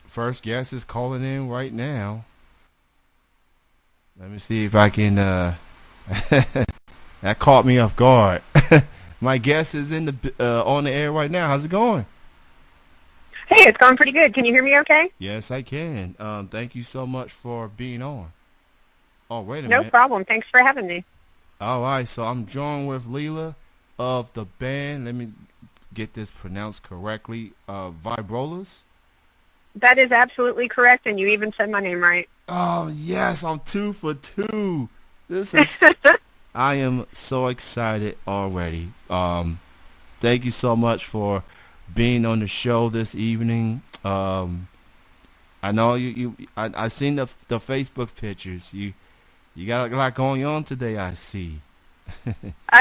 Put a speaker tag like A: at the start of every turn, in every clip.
A: first guest is calling in right now. Let me see if I can. That caught me off guard. My guest is in the on the air right now. How's it going?
B: Hey, it's going pretty good. Can you hear me okay?
A: Yes, I can. Thank you so much for being on. Oh, wait a
B: No
A: minute.
B: problem. Thanks for having me.
A: All right, so I'm joined with Leila of the band. Let me get this pronounced correctly. Vibrolas.
B: That is absolutely correct, and you even said my name right.
A: Oh yes, I'm 2 for 2. This is. I am so excited already. Thank you so much for being on the show this evening. I know I seen the Facebook pictures. You got a lot going on today, I see.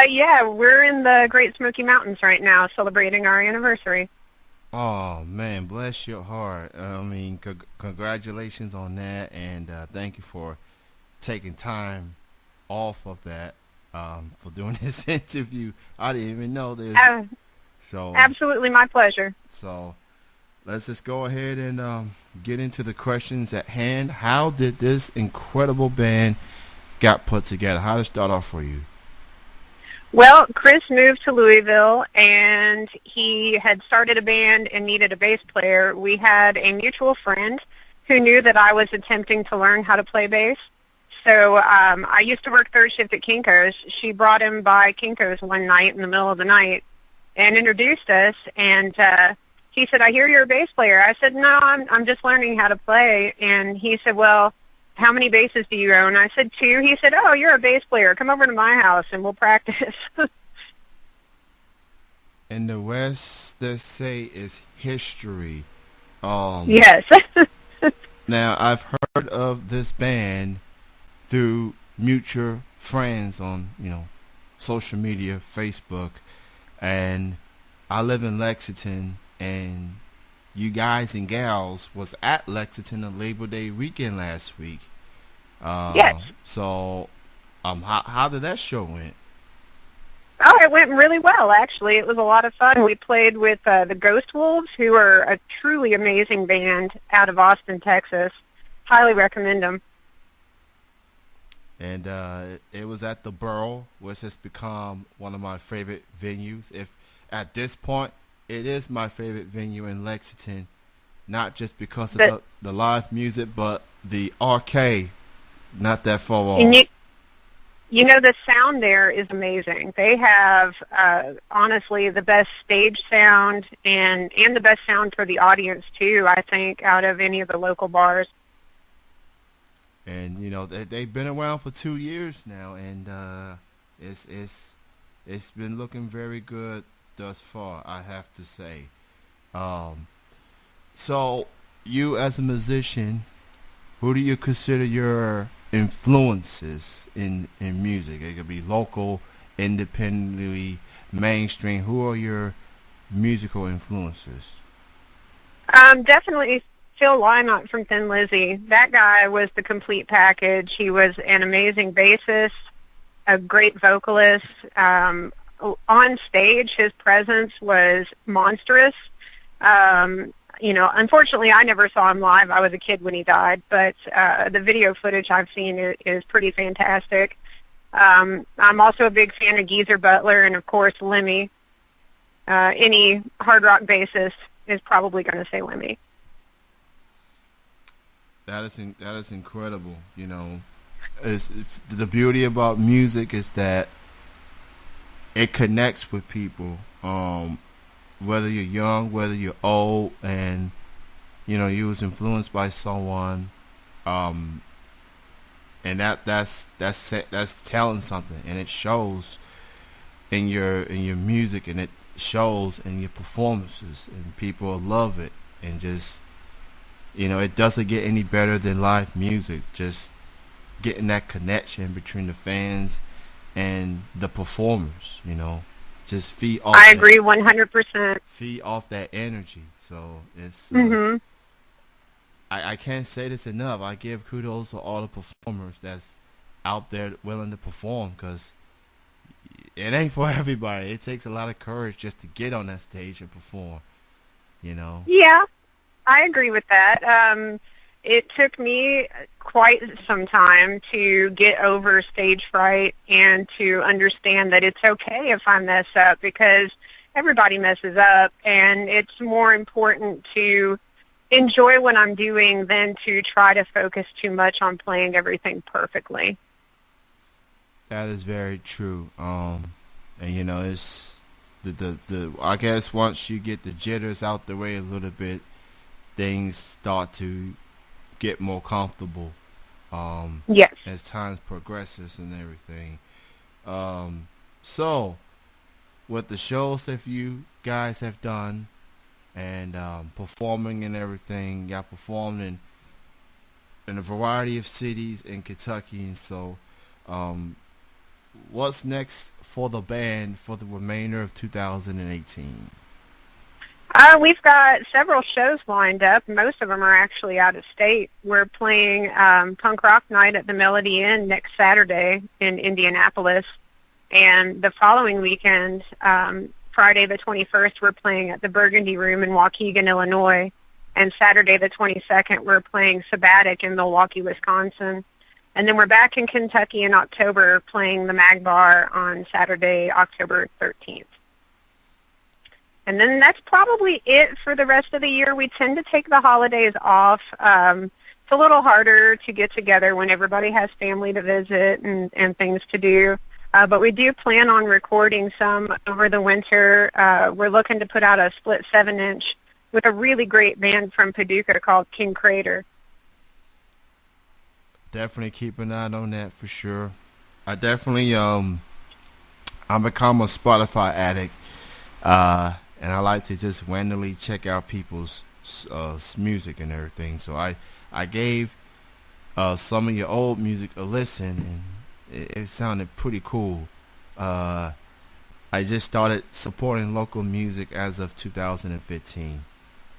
B: Yeah, we're in the Great Smoky Mountains right now celebrating our anniversary.
A: Oh, man, bless your heart. I mean, congratulations on that, and thank you for taking time off of that for doing this interview. I didn't even know this. So
B: Absolutely my pleasure.
A: So let's just go ahead and get into the questions at hand. How did this incredible band got put together? How did it start off for you?
B: Well, Chris moved to Louisville, and he had started a band and needed a bass player. We had a mutual friend who knew that I was attempting to learn how to play bass. So I used to work third shift at Kinko's. She brought him by Kinko's one night in the middle of the night and introduced us, and he said, "I hear you're a bass player." I said, "No, I'm just learning how to play." And he said, "Well, how many basses do you own?" I said, "2." He said, "Oh, you're a bass player. Come over to my house and we'll practice."
A: And the rest, let's say, is history.
B: Yes.
A: Now, I've heard of this band through mutual friends on, social media, Facebook, and I live in Lexington, and you guys and gals was at Lexington on Labor Day weekend last week.
B: Yes.
A: So, how did that show went?
B: Oh, it went really well, actually. It was a lot of fun. We played with the Ghost Wolves, who are a truly amazing band out of Austin, Texas. Highly recommend them.
A: And it was at the Borough, which has become one of my favorite venues. If at this point, it is my favorite venue in Lexington, not just because of the live music, but the arcade, not that far off.
B: And the sound there is amazing. They have, honestly, the best stage sound and the best sound for the audience, too, I think, out of any of the local bars.
A: And they've been around for 2 years now, and it's been looking very good thus far, I have to say. So you as a musician, who do you consider your influences in music? It could be local, independently, mainstream. Who are your musical influences?
B: Definitely Phil Lynott from Thin Lizzy. That guy was the complete package. He was an amazing bassist, a great vocalist. On stage, his presence was monstrous. Unfortunately, I never saw him live. I was a kid when he died, but the video footage I've seen is pretty fantastic. I'm also a big fan of Geezer Butler and, of course, Lemmy. Any hard rock bassist is probably going to say Lemmy.
A: That is incredible. It's the beauty about music is that it connects with people. Whether you're young, whether you're old, and you was influenced by someone, and that's telling something, and it shows in your music, and it shows in your performances, and people love it, and just it doesn't get any better than live music. Just getting that connection between the fans and the performers, just feed off.
B: I agree 100%.
A: Feed off that energy. So it's. I can't say this enough. I give kudos to all the performers that's out there willing to perform, because it ain't for everybody. It takes a lot of courage just to get on that stage and perform.
B: Yeah. I agree with that. It took me quite some time to get over stage fright and to understand that it's okay if I mess up, because everybody messes up, and it's more important to enjoy what I'm doing than to try to focus too much on playing everything perfectly.
A: That is very true. And you know, it's the I guess once you get the jitters out the way a little bit, things start to get more comfortable.
B: Yes.
A: As times progresses and everything. So with the shows that you guys have done and performing and everything, y'all performed in a variety of cities in Kentucky, and so what's next for the band for the remainder of 2018?
B: We've got several shows lined up. Most of them are actually out of state. We're playing Punk Rock Night at the Melody Inn next Saturday in Indianapolis. And the following weekend, Friday the 21st, we're playing at the Burgundy Room in Waukegan, Illinois. And Saturday the 22nd, we're playing Sabbatic in Milwaukee, Wisconsin. And then we're back in Kentucky in October playing the Mag Bar on Saturday, October 13th. And then that's probably it for the rest of the year. We tend to take the holidays off. It's a little harder to get together when everybody has family to visit and things to do. But we do plan on recording some over the winter. We're looking to put out a split 7-inch with a really great band from Paducah called King Crater.
A: Definitely keep an eye on that for sure. I definitely I become a Spotify addict. And I like to just randomly check out people's music and everything. So I gave some of your old music a listen, and it sounded pretty cool. I just started supporting local music as of 2015,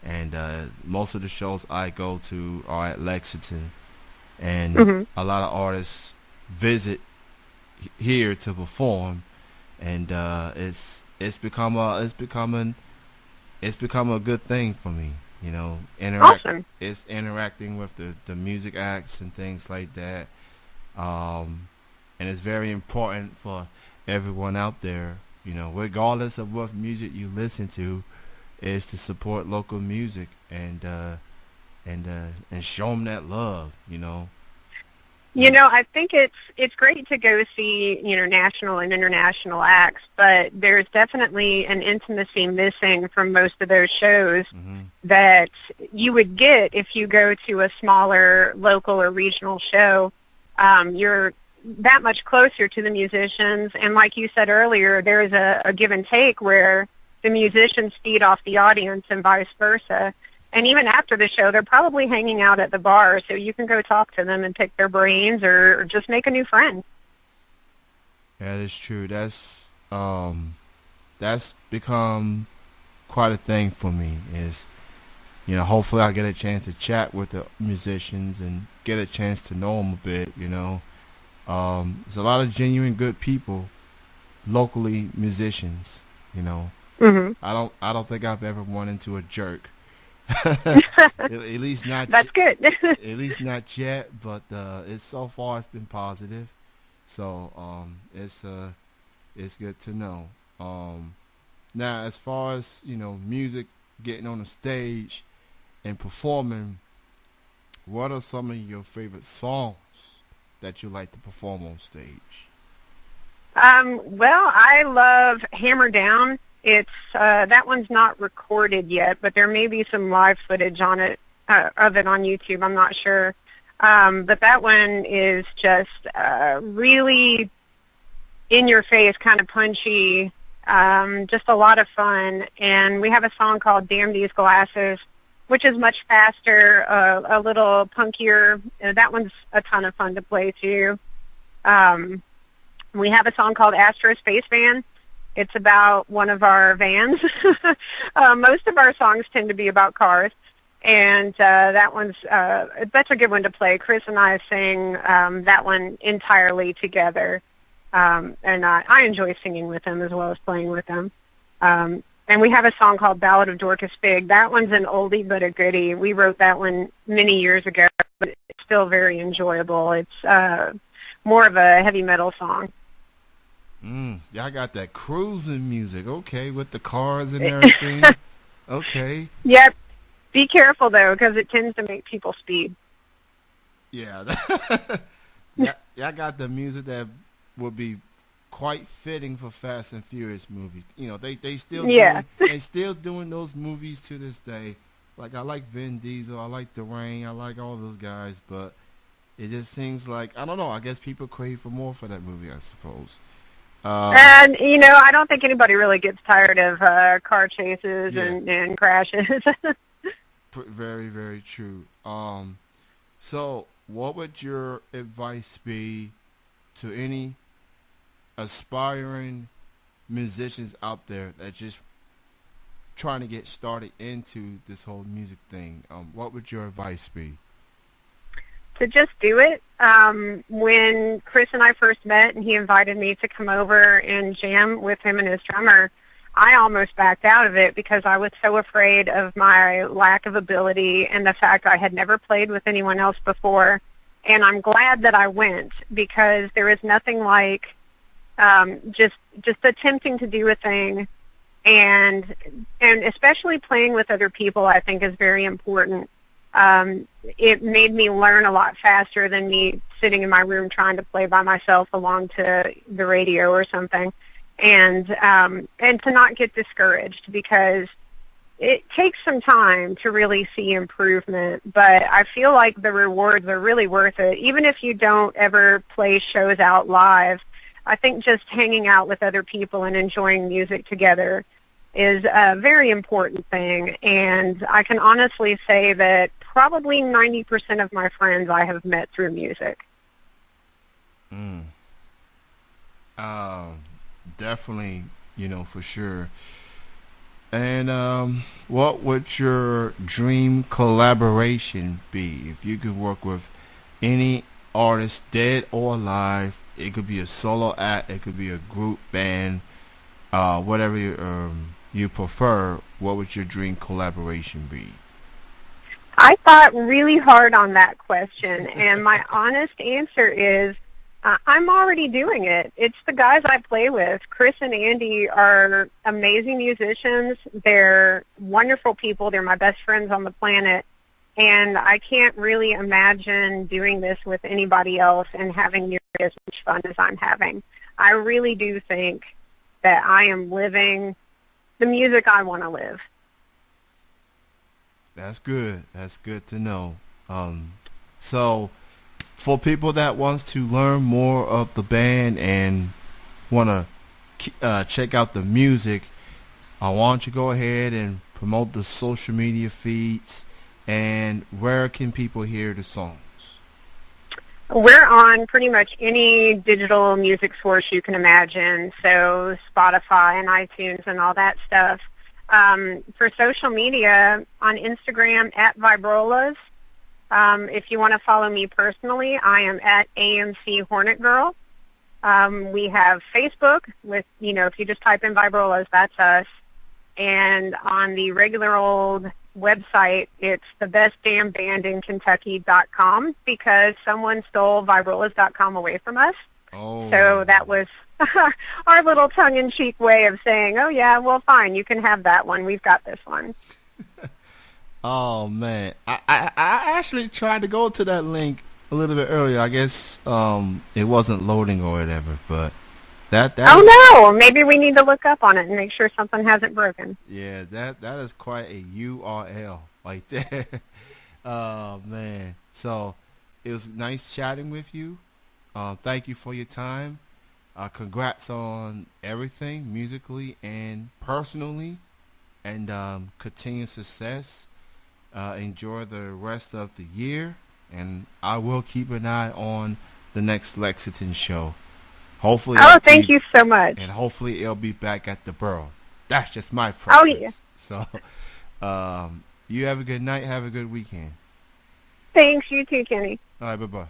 A: and most of the shows I go to are at Lexington, and a lot of artists visit here to perform, and it's become a good thing for me, you know.
B: Awesome.
A: It's interacting with the music acts and things like that, and it's very important for everyone out there, you know, regardless of what music you listen to, is to support local music and show them that love, you know.
B: You know, I think it's great to go see, you know, national and international acts, but there's definitely an intimacy missing from most of those shows that you would get if you go to a smaller local or regional show. You're that much closer to the musicians, and like you said earlier, there's a give and take where the musicians feed off the audience and vice versa. And even after the show, they're probably hanging out at the bar, so you can go talk to them and pick their brains or just make a new friend.
A: That is true. That's become quite a thing for me. Is, you know, hopefully I get a chance to chat with the musicians and get a chance to know them a bit. You know, there's a lot of genuine good people, locally musicians. You know, I don't think I've ever run into a jerk. at least not.
B: That's good.
A: At least not yet, but it's so far it's been positive. So it's good to know. Now, as far as, you know, music, getting on the stage and performing, what are some of your favorite songs that you like to perform on stage?
B: Well, I love Hammer Down. It's that one's not recorded yet, but there may be some live footage on it of it on YouTube. I'm not sure, but that one is just really in your face, kind of punchy, just a lot of fun. And we have a song called "Damn These Glasses," which is much faster, a little punkier. That one's a ton of fun to play too. We have a song called "Astro Space Van." It's about one of our vans. Most of our songs tend to be about cars, and that's a good one to play. Chris and I sing that one entirely together, and I enjoy singing with them as well as playing with them. And we have a song called Ballad of Dorcas Big. That one's an oldie but a goodie. We wrote that one many years ago, but it's still very enjoyable. It's more of a heavy metal song.
A: Y'all got that cruising music, okay, with the cars and everything. Okay.
B: Yep. Be careful, though, because it tends to make people speed.
A: Yeah. Y'all got the music that would be quite fitting for Fast and Furious movies. You know, they still they still doing those movies to this day. Like, I like Vin Diesel, I like Dwayne, I like all those guys, but it just seems like, I don't know, I guess people crave for more for that movie, I suppose.
B: And, you know, I don't think anybody really gets tired of car chases and crashes.
A: Very, very true. So what would your advice be to any aspiring musicians out there that just trying to get started into this whole music thing? What would your advice be?
B: To just do it. When Chris and I first met and he invited me to come over and jam with him and his drummer, I almost backed out of it because I was so afraid of my lack of ability and the fact I had never played with anyone else before. And I'm glad that I went, because there is nothing like just attempting to do a thing, and especially playing with other people, I think, is very important. It made me learn a lot faster than me sitting in my room trying to play by myself along to the radio or something. And to not get discouraged, because it takes some time to really see improvement, but I feel like the rewards are really worth it. Even if you don't ever play shows out live, I think just hanging out with other people and enjoying music together is a very important thing. And I can honestly say that probably 90% of my friends I have met through music.
A: Definitely, for sure. And what would your dream collaboration be? If you could work with any artist, dead or alive, it could be a solo act, it could be a group band, whatever you prefer, what would your dream collaboration be?
B: I thought really hard on that question, and my honest answer is I'm already doing it. It's the guys I play with. Chris and Andy are amazing musicians. They're wonderful people. They're my best friends on the planet, and I can't really imagine doing this with anybody else and having nearly as much fun as I'm having. I really do think that I am living the music I want to live.
A: That's good. That's good to know. So for people that wants to learn more of the band and want to check out the music, I want you to go ahead and promote the social media feeds, and where can people hear the songs?
B: We're on pretty much any digital music source you can imagine, so Spotify and iTunes and all that stuff. For social media, on Instagram, @Vibrolas. If you want to follow me personally, I am at AMC Hornet Girl. We have Facebook with, if you just type in Vibrolas, that's us. And on the regular old website, it's thebestdamnbandinkentucky.com, because someone stole Vibrolas.com away from us.
A: Oh.
B: So that was our little tongue-in-cheek way of saying, oh, yeah, well, fine, you can have that one. We've got this one.
A: Oh, man. I actually tried to go to that link a little bit earlier. I guess it wasn't loading or whatever, but that
B: no, maybe we need to look up on it and make sure something hasn't broken.
A: Yeah, that is quite a URL right there. Oh, man. So it was nice chatting with you. Thank you for your time. Congrats on everything, musically and personally, and continued success. Enjoy the rest of the year, and I will keep an eye on the next Lexington show. Hopefully.
B: Thank you so much.
A: And hopefully it'll be back at the Borough. That's just my preference.
B: Oh, yeah.
A: So, you have a good night. Have a good weekend.
B: Thanks. You too, Kenny.
A: All right. Bye-bye.